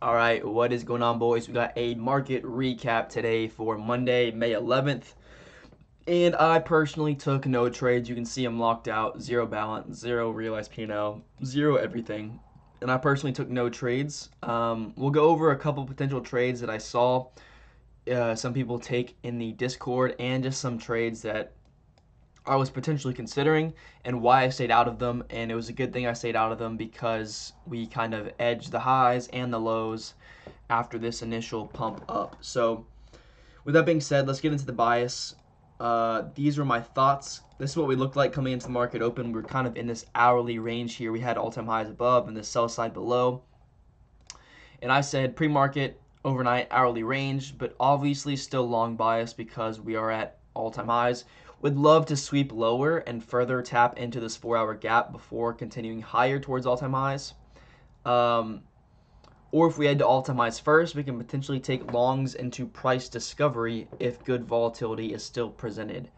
All right, what is going on, boys? We got a market recap today for Monday, May 11th. And I personally took no trades. You can see I'm locked out, zero balance, zero realized P&L, zero everything. And I personally took no trades. We'll go over a couple potential trades that I saw some people take in the Discord and just some trades that I was potentially considering and why I stayed out of them. And it was a good thing I stayed out of them because we kind of edged the highs and the lows after this initial pump up. So, with that being said, let's get into the bias. These were my thoughts. This is what we looked like coming into the market open. We're kind of in this hourly range here. We had all-time highs above and the sell side below. And I said pre-market, overnight, hourly range, but obviously still long bias because we are at all-time highs. Would love to sweep lower and further tap into this 4-hour gap before continuing higher towards all-time highs. Or if we head to all-time highs first, we can potentially take longs into price discovery if good volatility is still presented.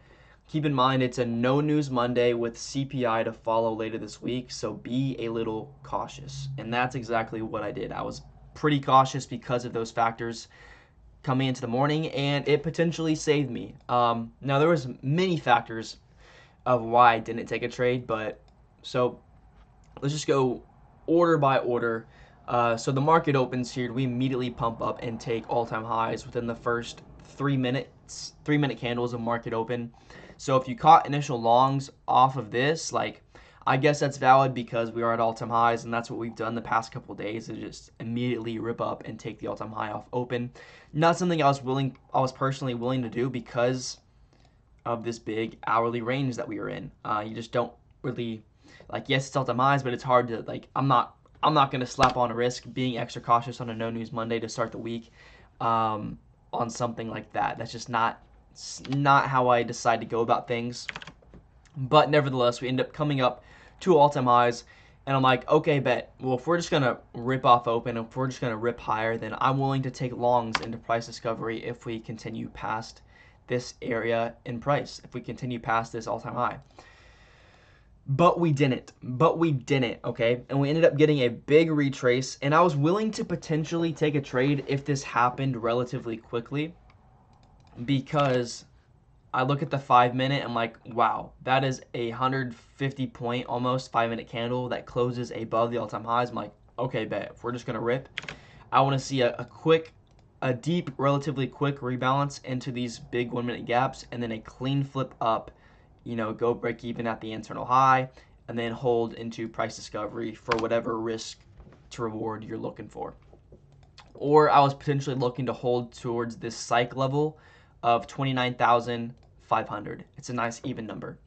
Keep in mind it's a no news Monday with CPI to follow later this week, so be a little cautious. And that's exactly what I did. I was pretty cautious because of those factors coming into the morning, and it potentially saved me. Now there was many factors of why I didn't take a trade, but so let's just go order by order. So the market opens here. We immediately pump up and take all-time highs within the first 3 minutes, 3-minute candles of market open. So if you caught initial longs off of this, like, I guess that's valid because we are at all-time highs, and that's what we've done the past couple of days, is just immediately rip up and take the all-time high off open. Not something I was personally willing to do because of this big hourly range that we are in. You just don't really, like, yes, it's all-time highs, but it's hard to, like, I'm not going to slap on a risk being extra cautious on a no news Monday to start the week on something like that. That's just not how I decide to go about things. But nevertheless, we end up coming up to all-time highs, and I'm like, okay, bet. Well, if we're just going to rip off open, if we're just going to rip higher, then I'm willing to take longs into price discovery if we continue past this area in price, if we continue past this all-time high. But we didn't, okay? And we ended up getting a big retrace, and I was willing to potentially take a trade if this happened relatively quickly because I look at the 5-minute, I'm like, wow, that is a 150 point, almost 5-minute candle that closes above the all-time highs. I'm like, okay, bet, if we're just gonna rip, I wanna see a deep, relatively quick rebalance into these big 1-minute gaps, and then a clean flip up, go break even at the internal high, and then hold into price discovery for whatever risk to reward you're looking for. Or I was potentially looking to hold towards this psych level of 29,500. It's a nice even number.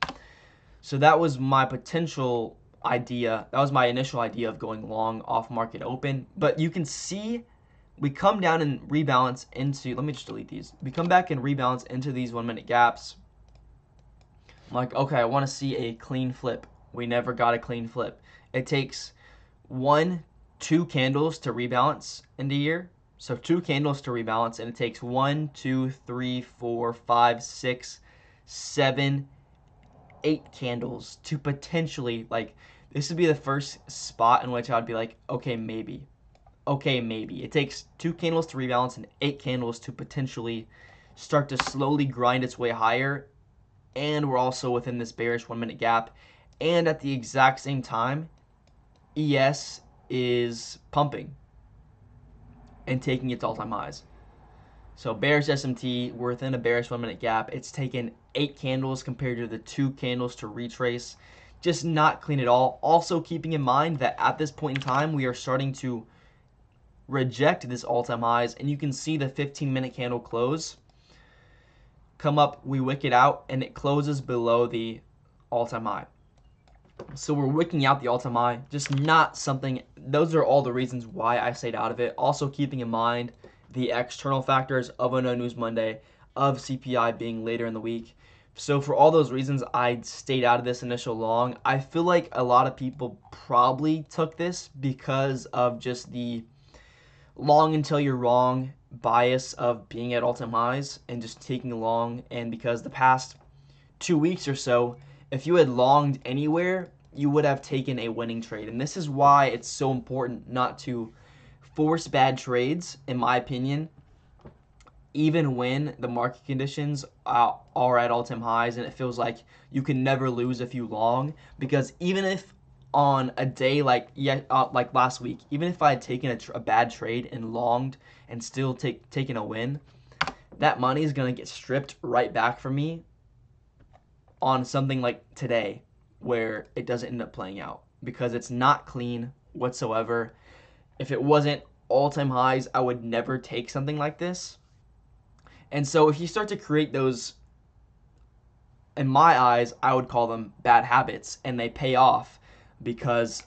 So that was my potential idea. That was my initial idea of going long off market open. But you can see we come down and rebalance into, let me just delete these. We come back and rebalance into these 1-minute gaps. I'm like, okay, I want to see a clean flip. We never got a clean flip. It takes 2 candles to rebalance into here. So 2 candles to rebalance, and it takes 1, 2, 3, 4, 5, 6, 7, 8 candles to potentially, like, this would be the first spot in which I would be like, okay, maybe. Okay, maybe. It takes 2 candles to rebalance and 8 candles to potentially start to slowly grind its way higher. And we're also within this bearish 1-minute gap. And at the exact same time, ES is pumping and taking its all-time highs. So bearish SMT, we're within a bearish 1-minute gap. It's taken 8 candles compared to the 2 candles to retrace. Just not clean at all. Also keeping in mind that at this point in time, we are starting to reject this all-time highs, and you can see the 15-minute candle close. Come up, we wick it out, and it closes below the all-time high. So we're wicking out the all-time high, just not something. Those are all the reasons why I stayed out of it. Also keeping in mind the external factors of a no news Monday, of CPI being later in the week. So for all those reasons, I stayed out of this initial long. I feel like a lot of people probably took this because of just the long until you're wrong bias of being at all-time highs and just taking long. And because the past 2 weeks or so, if you had longed anywhere, you would have taken a winning trade. And this is why it's so important not to force bad trades, in my opinion, even when the market conditions are at all-time highs and it feels like you can never lose if you long. Because even if on a day like last week, even if I had taken a bad trade and longed and still taken a win, that money is going to get stripped right back from me on something like today where it doesn't end up playing out because it's not clean whatsoever. If it wasn't all-time highs, I would never take something like this. And so if you start to create those, in my eyes, I would call them bad habits, and they pay off because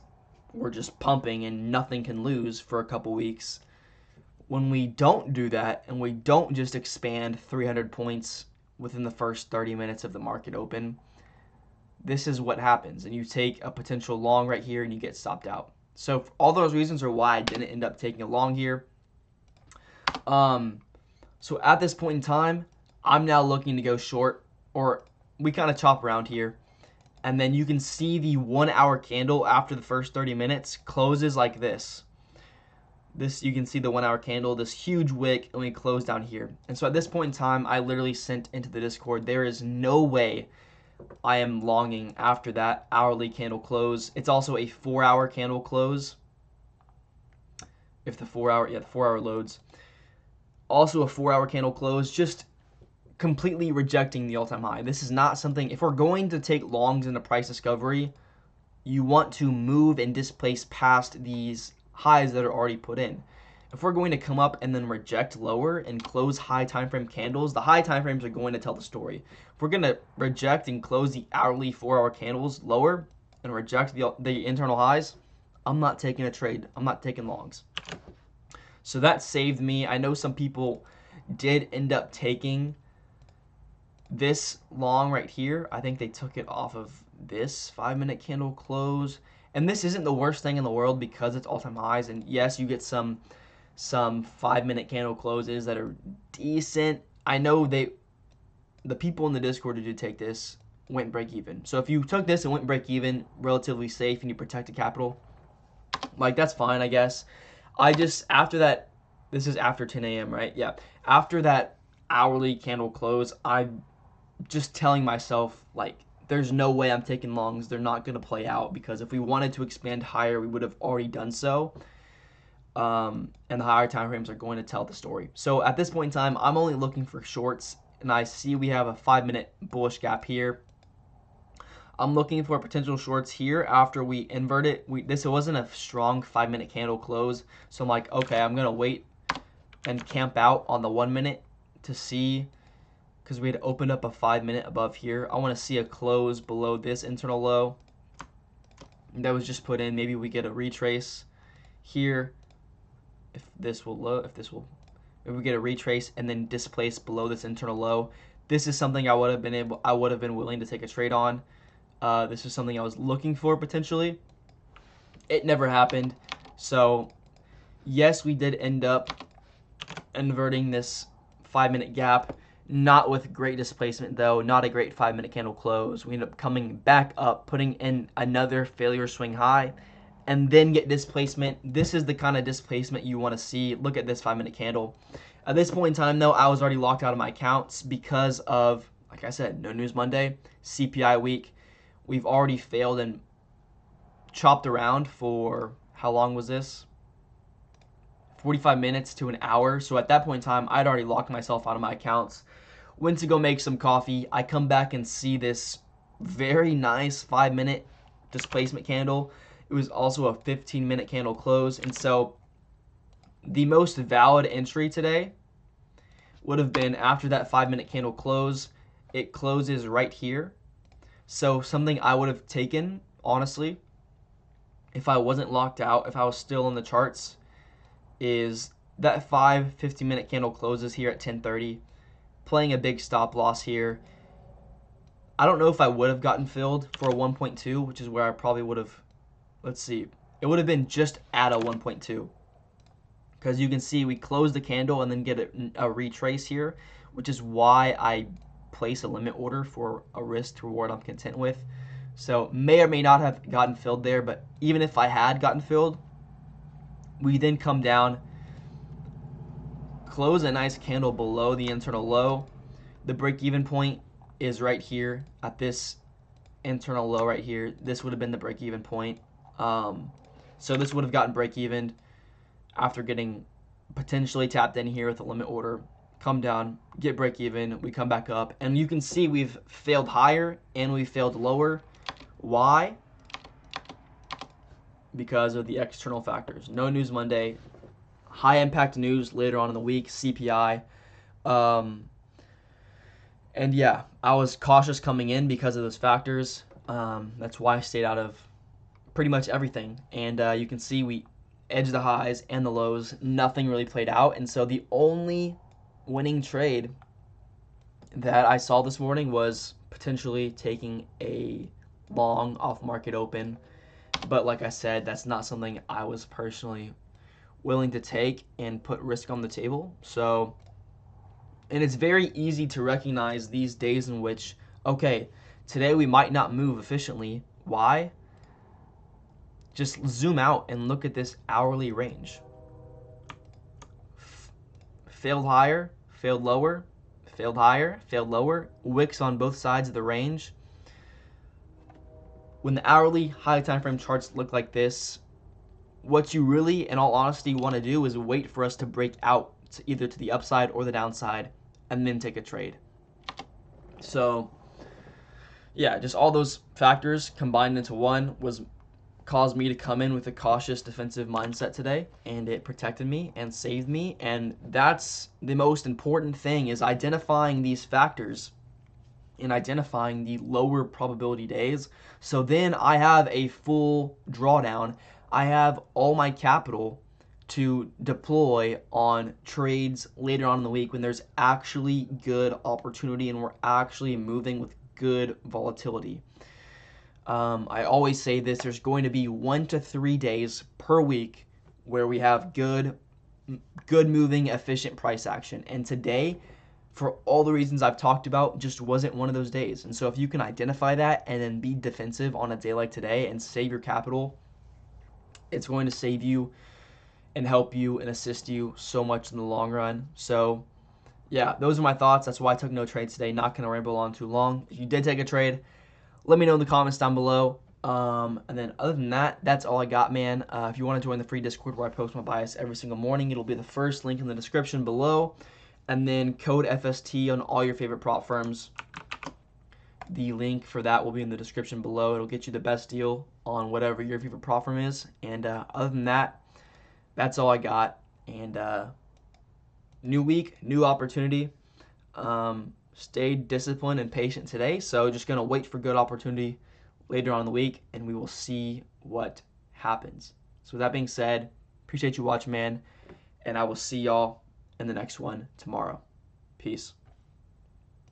we're just pumping and nothing can lose for a couple weeks. When we don't do that and we don't just expand 300 points within the first 30 minutes of the market open, this is what happens. And you take a potential long right here and you get stopped out. So all those reasons are why I didn't end up taking a long here. So at this point in time, I'm now looking to go short, or we kind of chop around here. And then you can see the 1 hour candle after the first 30 minutes closes like this. You can see the 1 hour candle, this huge wick, and we close down here. And so at this point in time, I literally sent into the Discord, there is no way I am longing after that hourly candle close. It's also a 4 hour candle close. If the 4 hour loads. Also a 4 hour candle close, just completely rejecting the all-time high. This is not something, if we're going to take longs into price discovery, you want to move and displace past these highs that are already put in. If we're going to come up and then reject lower and close high time frame candles, the high time frames are going to tell the story. If we're going to reject and close the hourly 4 hour candles lower and reject the internal highs, I'm not taking a trade. I'm not taking longs. So that saved me. I know some people did end up taking this long right here. I think they took it off of this 5-minute candle close. And this isn't the worst thing in the world because it's all-time highs. And yes, you get some 5-minute candle closes that are decent. I know the people in the Discord who did take this went break even. So if you took this and went break even, relatively safe, and you protected capital, like that's fine, I guess. I just, after that, this is after 10 a.m., right? Yeah. After that hourly candle close, I'm just telling myself, like, there's no way I'm taking longs. They're not going to play out because if we wanted to expand higher, we would have already done so. And the higher time frames are going to tell the story. So at this point in time, I'm only looking for shorts, and I see we have a 5-minute bullish gap here. I'm looking for potential shorts here after we invert it. This wasn't a strong 5-minute candle close, so I'm like, okay, I'm gonna wait and camp out on the 1 minute to see, because we had opened up a 5-minute above here. I want to see a close below this internal low that was just put in. Maybe we get a retrace here. If we get a retrace and then displace below this internal low, this is something I would have been willing to take a trade on. This is something I was looking for potentially. It never happened. So yes, we did end up inverting this 5-minute gap. Not with great displacement though. Not a great 5-minute candle close. We end up coming back up, putting in another failure swing high, and then get displacement. This is the kind of displacement you want to see. Look at this 5-minute candle. At this point in time though, I was already locked out of my accounts because of, like I said, no news Monday, CPI week. We've already failed and chopped around for, how long was this? 45 minutes to an hour. So at that point in time, I'd already locked myself out of my accounts. Went to go make some coffee. I come back and see this very nice 5-minute displacement candle. It was also a 15-minute candle close. And so the most valid entry today would have been after that 5-minute candle close. It closes right here. So something I would have taken, honestly, if I wasn't locked out, if I was still in the charts, is that 50-minute candle closes here at 10:30, playing a big stop loss here. I don't know if I would have gotten filled for a 1.2, which is where I probably would have, let's see, it would have been just at a 1.2. Because you can see we close the candle and then get a retrace here, which is why I place a limit order for a risk to reward I'm content with. So may or may not have gotten filled there, but even if I had gotten filled, We then come down, close a nice candle below the internal low. The break-even point is right here at this internal low right here. This would have been the break-even point. So this would have gotten break-evened after getting potentially tapped in here with a limit order. Come down, get break-even, we come back up, and you can see we've failed higher and we failed lower. Why? Because of the external factors. No news Monday, high impact news later on in the week, CPI. And yeah, I was cautious coming in because of those factors. That's why I stayed out of pretty much everything. And you can see we edged the highs and the lows. Nothing really played out. And so the only winning trade that I saw this morning was potentially taking a long off market open. But like I said, that's not something I was personally willing to take and put risk on the table. So, and it's very easy to recognize these days in which, okay, today we might not move efficiently. Why? Just zoom out and look at this hourly range. Failed higher, failed lower, failed higher, failed lower, wicks on both sides of the range. When the hourly high time frame charts look like this, what you really, in all honesty, want to do is wait for us to break out to either to the upside or the downside and then take a trade. So yeah, just all those factors combined into one was caused me to come in with a cautious defensive mindset today, and it protected me and saved me. And that's the most important thing, is identifying these factors and identifying the lower probability days. So then I have a full drawdown. I have all my capital to deploy on trades later on in the week when there's actually good opportunity and we're actually moving with good volatility. I always say this, there's going to be 1 to 3 days per week where we have good moving, efficient price action. And today, for all the reasons I've talked about, just wasn't one of those days. And so if you can identify that and then be defensive on a day like today and save your capital, it's going to save you and help you and assist you so much in the long run. So yeah, those are my thoughts. That's why I took no trades today. Not going to ramble on too long. If you did take a trade, let me know in the comments down below. And then other than that, that's all I got, man. If you want to join the free Discord where I post my bias every single morning, it'll be the first link in the description below. And then code FST on all your favorite prop firms. The link for that will be in the description below. It'll get you the best deal on whatever your favorite prop firm is. And other than that, that's all I got. And new week, new opportunity. Stayed disciplined and patient today, so just going to wait for good opportunity later on in the week, and we will see what happens. So with that being said, appreciate you watching, man, and I will see y'all in the next one tomorrow. Peace.